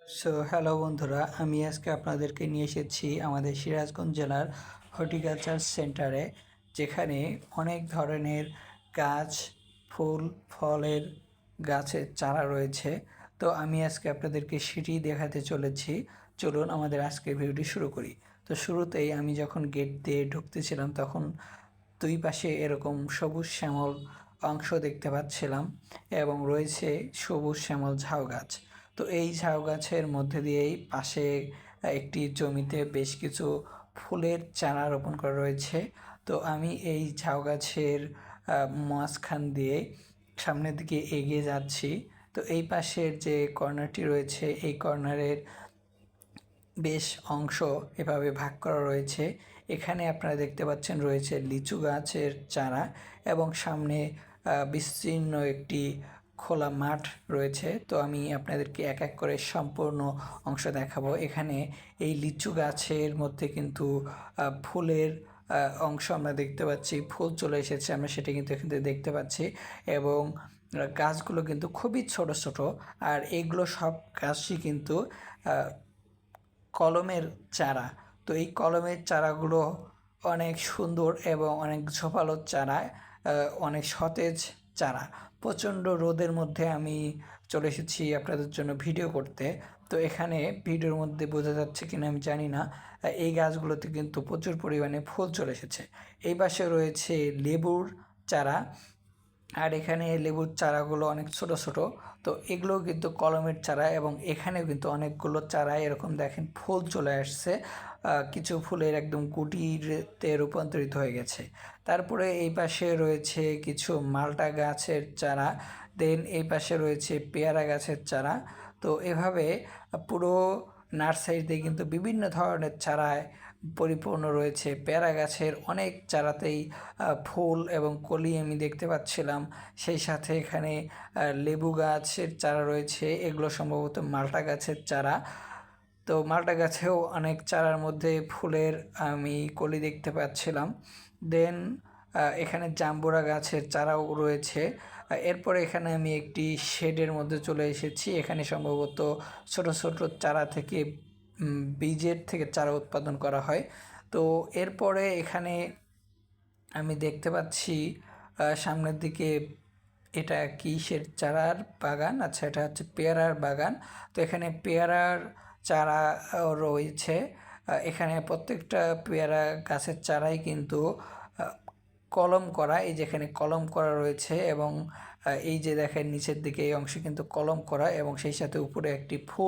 Hello বন্ধুরা, আমি আজকে আপনাদেরকে নিয়ে এসেছি আমাদের সিরাজগঞ্জ জেলার হর্টিকালচার সেন্টারে, যেখানে অনেক ধরনের গাছ, ফুল, ফলের গাছের চারা রয়েছে। তো আমি আজকে আপনাদেরকে সেটি দেখাতে চলেছি। চলুন আমাদের আজকের ভিডিওটি শুরু করি। তো শুরুতেই আমি যখন গেট দিয়ে ঢুকতেছিলাম, তখন দুই পাশে এরকম সবুজ শ্যামল অংশ দেখতে পাচ্ছিলাম এবং রয়েছে সবুজ শ্যামল ঝাউ গাছ। তো এই ঝাউ গাছের মধ্যে দিয়েই পাশে একটি জমিতে বেশ কিছু ফুলের চারা রোপণ করা রয়েছে। তো আমি এই ঝাউ গাছের মাঝখান দিয়ে সামনের দিকে এগিয়ে যাচ্ছি। তো এই পাশের যে কর্নারটি রয়েছে, এই কর্নারের বেশ অংশ এভাবে ভাগ করা রয়েছে। এখানে আপনারা দেখতে পাচ্ছেন রয়েছে লিচু গাছের চারা এবং সামনে বিস্তীর্ণ একটি খোলা মাঠ রয়েছে। তো আমি আপনাদেরকে এক এক করে সম্পূর্ণ অংশ দেখাবো। এখানে এই লিচু গাছের মধ্যে কিন্তু ফুলের অংশ আমরা দেখতে পাচ্ছি, ফুল চলে এসেছে, আমরা সেটা কিন্তু এখান থেকে দেখতে পাচ্ছি। এবং গাছগুলো কিন্তু খুবই ছোট ছোট, আর এগুলো সব গাছই কিন্তু কলমের চারা। তো এই কলমের চারাগুলো অনেক সুন্দর এবং অনেক ঝোপালো চারা, অনেক সতেজ চারা। প্রচণ্ড রোদের মধ্যে আমি চলে এসেছি আপনাদের জন্য ভিডিও করতে। তো এখানে ভিডিওর মধ্যে বোঝা যাচ্ছে কিনা আমি জানি না, এই গাছগুলোতে কিন্তু প্রচুর পরিমাণে ফুল চলে এসেছে। এই পাশে রয়েছে লেবুর চারা, আর এখানে লেবুর চারাগুলো অনেক ছোট ছোট। তো এগুলোও কিন্তু কলমের চারা এবং এখানেও কিন্তু অনেকগুলো চারা এরকম দেখেন ফুল চলে আসছে, কিছু ফুলের একদম গুটিতে রূপান্তরিত হয়ে গেছে। তারপরে এই পাশে রয়েছে কিছু মালটা গাছের চারা, দেন এই পাশে রয়েছে পেয়ারা গাছের চারা। তো এভাবে পুরো নার্সারিতে কিন্তু বিভিন্ন ধরনের চারায় পরিপূর্ণ রয়েছে। পেয়ারা গাছের অনেক চারাতেই ফুল এবং কলি আমি দেখতে পাচ্ছিলাম। সেই সাথে এখানে লেবু গাছের চারা রয়েছে, এগুলো সম্ভবত মালটা গাছের চারা। তো মালটা গাছেও অনেক চারার মধ্যে ফুলের আমি কলি দেখতে পাচ্ছিলাম। দেন এখানে জাম্বুরা গাছের চারাও রয়েছে। এরপরে এখানে আমি একটি শেডের মধ্যে চলে এসেছি। এখানে সম্ভবত ছোট ছোট চারা থেকে বীজের থেকে চারা উৎপাদন করা হয়। তো এরপরে এখানে আমি দেখতে পাচ্ছি সামনের দিকে এটা কিসের চারার বাগান, আচ্ছা এটা হচ্ছে পেয়ারার বাগান। তো এখানে পেয়ারার চারা রয়েছে। এখানে প্রত্যেকটা পেয়ারা গাছের চারাই কিন্তু কলম করা, এই যেখানে কলম করা রয়েছে এবং এই যে দেখেন নিচের দিকে এই অংশে কিন্তু কলম করা এবং সেই সাথে উপরে একটি ফুল